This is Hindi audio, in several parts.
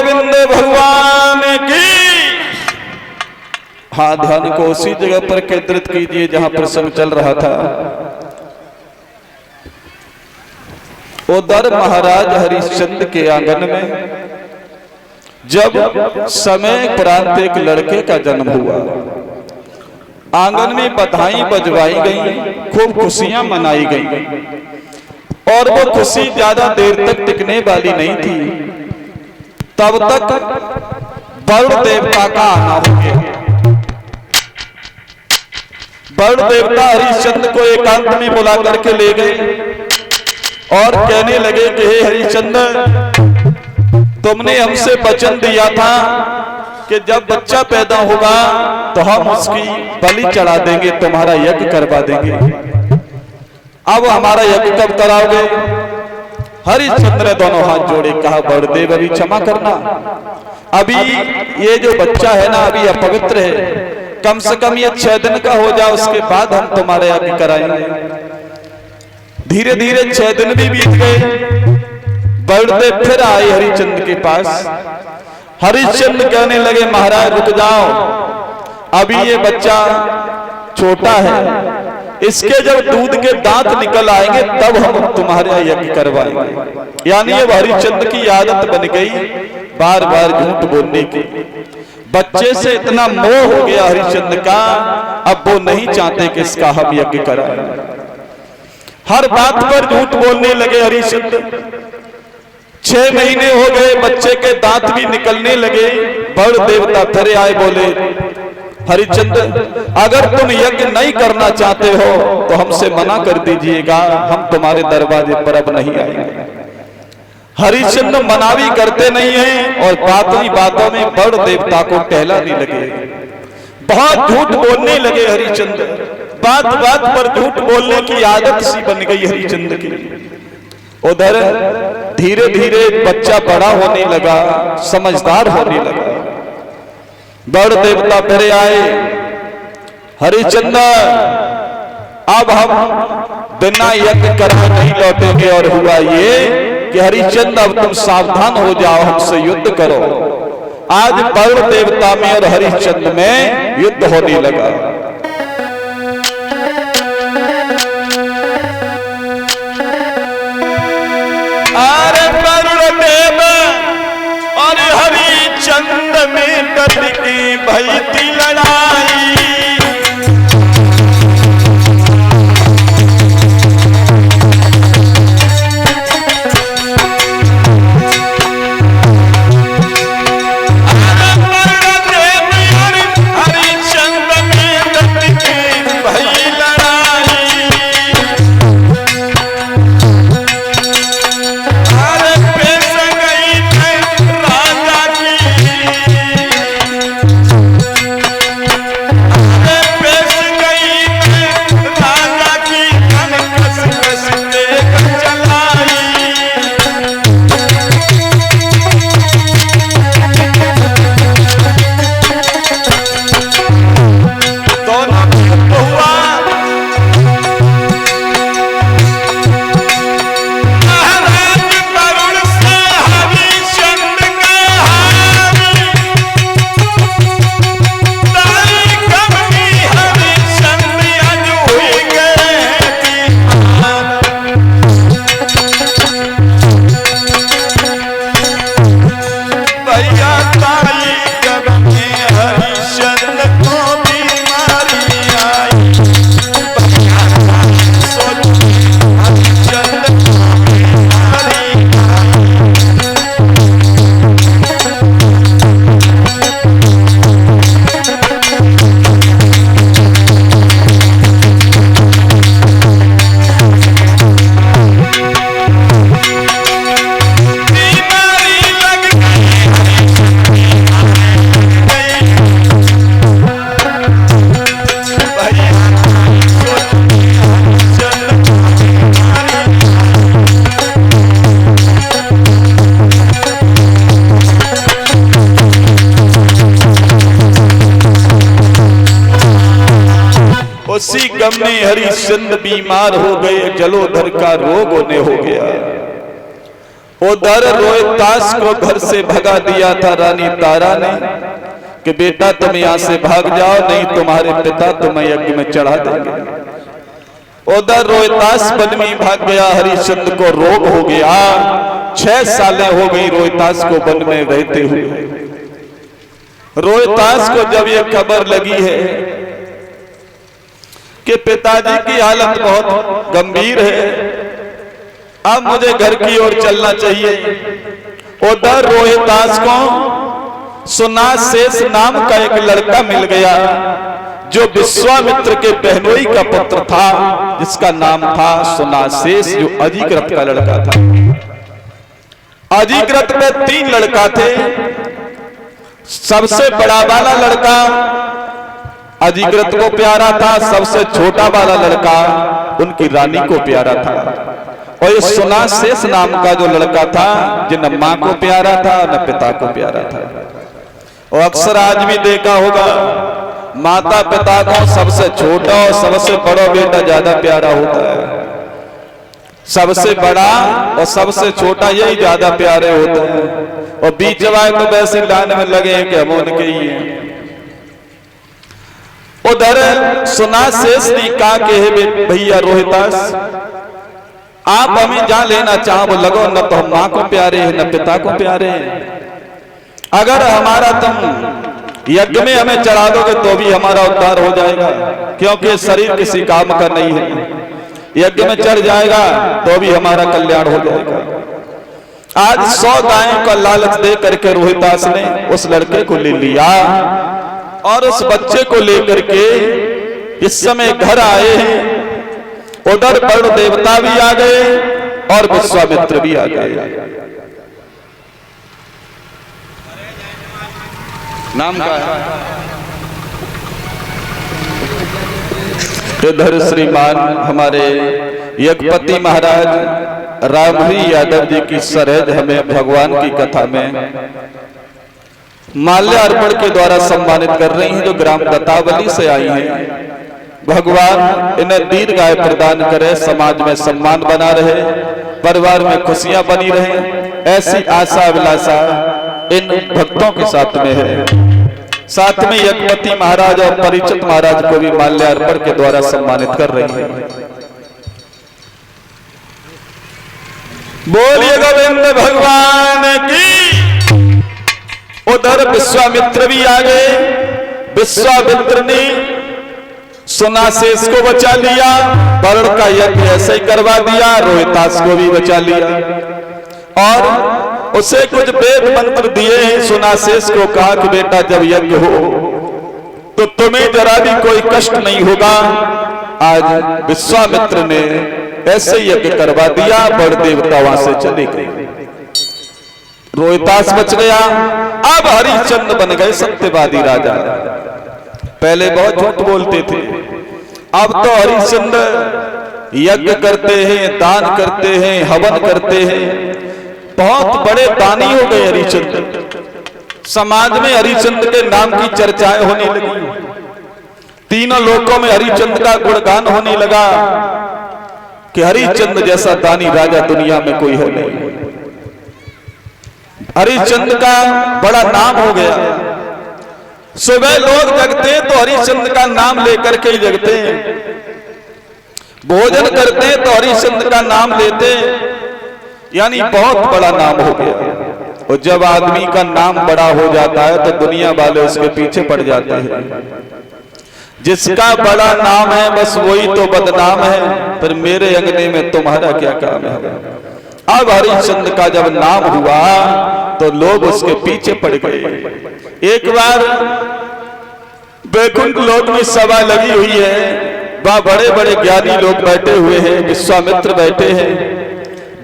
गोविंद भगवान की। हाँ, ध्यान को उसी जगह पर केंद्रित कीजिए जहां प्रसंग चल रहा था। उधर महाराज हरिश्चंद्र के आंगन में जब समय उपरांत एक लड़के का जन्म हुआ, आंगन में बधाई बजवाई गई, खूब खुशियां मनाई गई। और वो खुशी ज्यादा देर तक टिकने वाली नहीं थी। तब तक वरुण देवता का आना हो गया। वरुण देवता हरिश्चंद्र को एकांत में बुला करके ले गए और कहने लगे कि हे हरिश्चंद्र, तुमने हमसे वचन दिया था कि जब बच्चा पैदा होगा तो हम उसकी बलि चढ़ा देंगे, तुम्हारा यज्ञ करवा देंगे। अब हमारा यज्ञ कब कराओगे? हरिश्चंद्र ने दोनों हाथ जोड़े, कहा वरुणदेव अभी क्षमा करना, अभी ये जो बच्चा है ना अभी अपवित्र है, कम से कम ये 6 दिन का हो जाए, उसके बाद हम तुम्हारे यज्ञ कराएंगे। धीरे धीरे 6 दिन भी बीत गए। वरुणदेव फिर आए हरिश्चंद्र के पास। हरिश्चंद्र कहने लगे महाराज रुक जाओ, अभी ये बच्चा छोटा है, इसके जब दूध के दांत निकल आएंगे तब हम तुम्हारे यज्ञ करवाएंगे। यानी ये हरिश्चंद्र की आदत बन गई बार बार झूठ बोलने की। बच्चे से इतना मोह हो गया हरिश्चंद्र का, अब वो नहीं चाहते कि इसका हम यज्ञ कराएं। हर बात पर झूठ बोलने लगे हरिश्चंद्र। 6 महीने हो गए, बच्चे के दांत भी निकलने लगे। वरुण देवता फिर आए, बोले हरिश्चंद्र, अगर तुम यज्ञ नहीं करना चाहते हो तो हमसे मना कर दीजिएगा, हम तुम्हारे दरवाजे पर अब नहीं आएंगे। हरिश्चंद्र मना भी करते नहीं हैं और बातों ही बातों में वरुण देवता को टहलाने लगे। बहुत झूठ बोलने लगे हरिश्चंद्र, बात बात पर झूठ बोलने की आदत सी बन गई हरिश्चंद्र की। उधर धीरे धीरे बच्चा बड़ा होने लगा, समझदार होने लगा। वरुण देवता फिर आए, हरिश्चंद्र अब हम बिना यज्ञ कराए नहीं लौटेंगे। और हुआ ये कि हरिश्चंद्र अब तुम सावधान हो जाओ, हमसे युद्ध करो। आज वरुण देवता में और हरिश्चंद्र में युद्ध होने लगा। अरे वरुण देव और हरिश्चंद्र में कद की भई थी लड़ाई। उसी गम में हरिश्चंद्र बीमार हो गए, जलोधर का रोग उन्हें हो गया। उधर रोहितास को घर से भगा दिया था रानी तारा ने कि बेटा तुम यहां से भाग जाओ, नहीं तुम्हारे पिता तुम्हें यज्ञ में चढ़ा देंगे। उधर रोहितास वन में भाग गया। हरिश्चंद्र को रोग हो गया। 6 सालें हो गई रोहितास को वन में रहते हुए। रोहितास को जब यह खबर लगी है कि पिताजी की हालत बहुत गंभीर है, अब मुझे घर की ओर चलना चाहिए। उधर रोहितास को सुनासेस नाम का एक लड़का मिल गया जो विश्वामित्र के बहनोई का पुत्र था, जिसका नाम था सुनासेस, जो अजिक्रत का लड़का था। अजिक्रत में 3 लड़का थे। सबसे बड़ा वाला लड़का अजिक्रत को प्यारा था, सबसे छोटा वाला लड़का उनकी रानी को प्यारा था। और ये सुनासेस नाम का जो लड़का था, जो न मां को प्यारा था न पिता को प्यारा था। और अक्सर आज भी देखा होगा, माता पिता को सबसे छोटा और सबसे बड़ा बेटा ज्यादा प्यारा होता है। सबसे बड़ा और सबसे छोटा यही ज्यादा प्यारे होते हैं। और बीच वाले तो वैसे लाने में लगे कि हम उनके ही हैं। उधर सुनासेस ने कहा कि भैया रोहितास, आप हमें जहां लेना चाहो वो लगो, न तो हम मां को प्यारे हैं न पिता को प्यारे हैं। अगर हमारा तुम यज्ञ में हमें चढ़ा दोगे तो भी हमारा उद्धार हो जाएगा, क्योंकि शरीर किसी काम का नहीं है। यज्ञ में चढ़ जाएगा तो भी हमारा कल्याण हो जाएगा। आज 100 गायों का लालच दे करके रोहितास ने उस लड़के को ले लिया और उस बच्चे को लेकर के इस समय घर आए हैं। उधर वरुण देवता भी आ गए और विश्वामित्र भी आ गए। नाम का है इधर श्रीमान हमारे यज्ञपति महाराज रामहरि यादव जी की सरहद हमें भगवान की कथा में माल्यार्पण के द्वारा सम्मानित कर रही हैं, जो ग्राम दत्तावली से आई हैं। भगवान इन्हें दीर्घायु प्रदान करे, समाज में सम्मान बना रहे, परिवार में खुशियां बनी रहे, ऐसी आशा अभिलाषा इन भक्तों के साथ में है। साथ में यज्ञपति महाराज और परिचित महाराज को भी माल्यार्पण के द्वारा सम्मानित कर रही है। बोलिए गोविंद भगवान की। उधर विश्वामित्र भी आ गए। विश्वामित्र ने सुनासेस को बचा लिया, वरुण का यज्ञ ऐसे ही करवा दिया, रोहितास को भी बचा लिया और उसे कुछ वेद मंत्र दिए हैं। सुनासेस को कहा कि बेटा जब यज्ञ हो तो तुम्हें जरा भी कोई कष्ट नहीं होगा। आज विश्वामित्र ने ऐसे यज्ञ करवा दिया, बड़ देवता वहां से चले गए, रोहितास बच गया। अब हरिश्चंद्र बन गए सत्यवादी राजा। पहले बहुत झूठ बोलते थे, अब तो हरिश्चंद्र यज्ञ करते हैं, दान करते हैं, हवन करते हैं, बहुत बड़े दानी हो गए हरिश्चंद्र। समाज में हरिश्चंद्र के नाम की चर्चाएं होने लगी। तीनों लोकों में हरिश्चंद्र का गुणगान होने लगा कि हरिश्चंद्र जैसा दानी राजा दुनिया में कोई है नहीं। हरिश्चंद्र का बड़ा नाम हो गया। सुबह लोग जगते हैं तो हरिश्चंद्र का नाम लेकर के ही जगते हैं, भोजन करते हैं तो हरिश्चंद्र का नाम लेते हैं, यानी बहुत बड़ा नाम हो गया। और जब आदमी का नाम बड़ा हो जाता है तो दुनिया वाले उसके पीछे पड़ जाते हैं। जिसका बड़ा नाम है बस वही तो बदनाम है, पर मेरे अंगने में तुम्हारा क्या काम है। अब हरिश्चंद्र का जब नाम हुआ तो लोग उसके पीछे पड़ गए। एक बार वैकुंठ लोक में सभा लगी हुई है, वहां बड़े बड़े ज्ञानी लोग बैठे हुए हैं, विश्वामित्र बैठे हैं,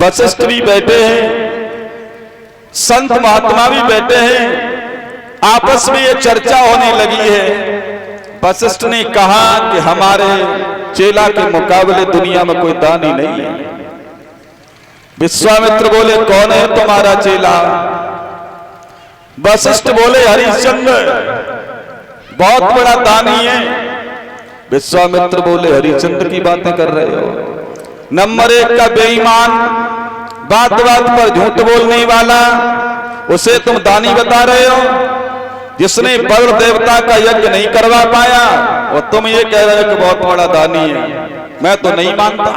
वशिष्ठ भी बैठे हैं, संत महात्मा भी बैठे हैं। आपस में ये चर्चा होने लगी है। वशिष्ठ ने कहा कि हमारे चेला के मुकाबले दुनिया में कोई दानी नहीं है। विश्वामित्र बोले कौन है तुम्हारा चेला? वशिष्ठ बोले हरिश्चंद्र, बहुत बड़ा दानी है। विश्वामित्र बोले हरिश्चंद्र की बातें कर रहे हो? नंबर 1 का बेईमान, बात बात पर झूठ बोलने वाला, उसे तुम दानी बता रहे हो, जिसने वरुण देवता का यज्ञ नहीं करवा पाया और तुम ये कह रहे हो कि बहुत बड़ा दानी है। मैं तो नहीं मानता।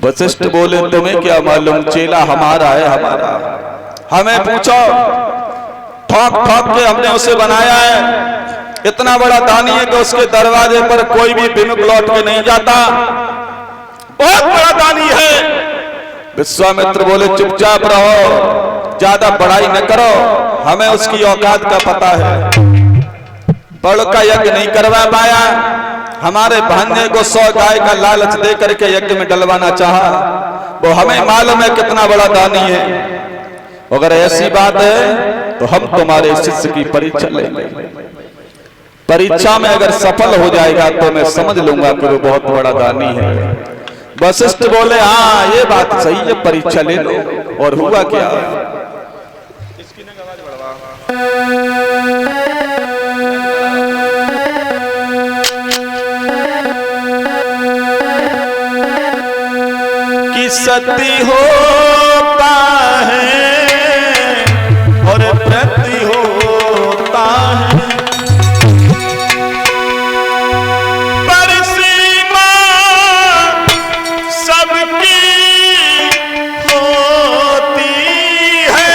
वशिष्ठ बोले, तुम्हें क्या मालूम, चेला हमारा है, हमारा। हमें पूछो, ठोक ठोक के हमने उसे बनाया है। इतना बड़ा दानी है कि उसके दरवाजे पर कोई भी विमुख लौट के नहीं जाता। बहुत बड़ा दानी है। विश्वामित्र बोले, चुपचाप रहो, ज्यादा बड़ाई न करो, हमें उसकी औकात का पता है। बड़ का यज्ञ नहीं करवा पाया, हमारे भांजे को 100 गाय का लालच दे करके यज्ञ में डलवाना चाहा, वो हमें मालूम है कितना बड़ा दानी है। अगर ऐसी बात है तो हम तुम्हारे शिष्य की परीक्षा लेंगे। परीक्षा में अगर सफल हो जाएगा तो मैं समझ लूंगा कि वो बहुत बड़ा दानी है। वशिष्ठ बोले, हाँ ये बात सही है, परीक्षा ले लो। और हुआ क्या? कि सती होता है और प्रति होता है, पर सीमा सबकी होती है।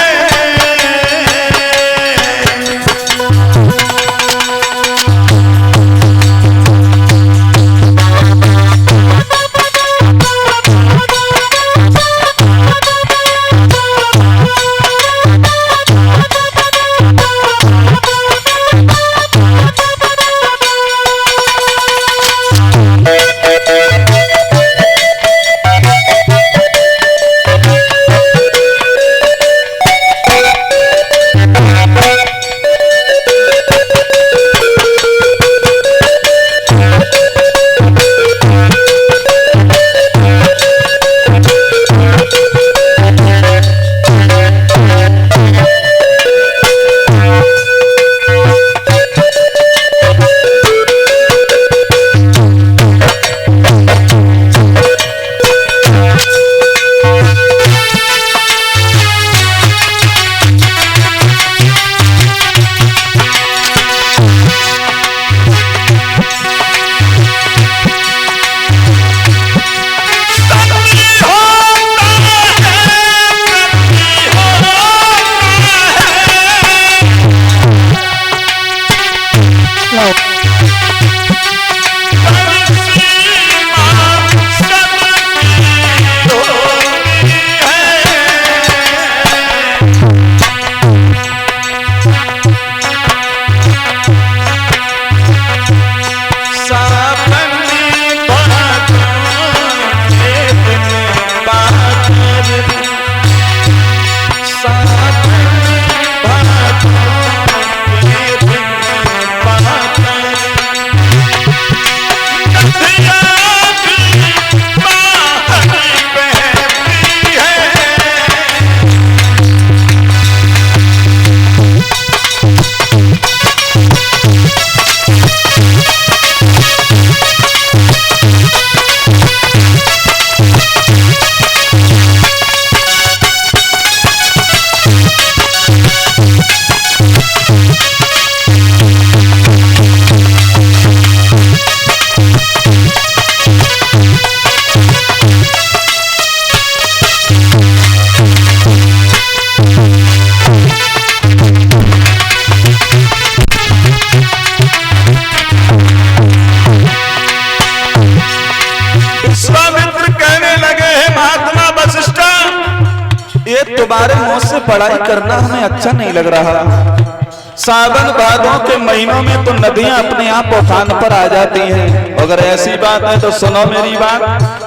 तुम्हारे मुंह से पढ़ाई करना हमें अच्छा नहीं लग रहा। सावन भादों के महीनों में तो नदियां अपने आप उफान पर आ जाती हैं। अगर ऐसी बात है तो सुनो मेरी बात।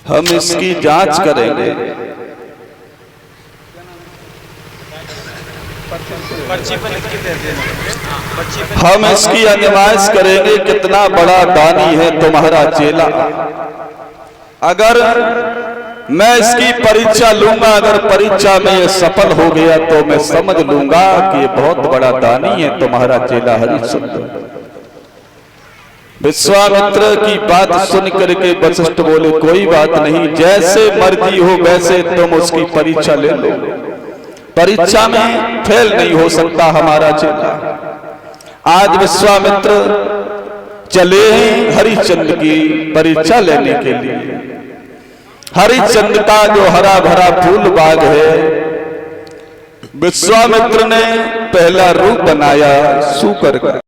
हम इसकी जांच करेंगे। हम इसकी आजमाइश करेंगे कितना बड़ा दानी है तुम्हारा चेला। अगर मैं इसकी परीक्षा लूंगा, अगर परीक्षा में ये सफल हो गया तो मैं समझ लूंगा कि बहुत बड़ा दानी है तुम्हारा चेला हरिश्चंद्र। विश्वामित्र की बात सुन करके वशिष्ठ बोले कोई बात नहीं, जैसे मर्जी हो वैसे तुम उसकी परीक्षा ले लो, परीक्षा में फेल नहीं हो सकता हमारा चेला। आज विश्वामित्र चले हैं हरिश्चंद्र की परीक्षा लेने के लिए। हरिश्चंद्र का जो हरा भरा फूल बाग है, विश्वामित्र ने पहला रूप बनाया सूकर का।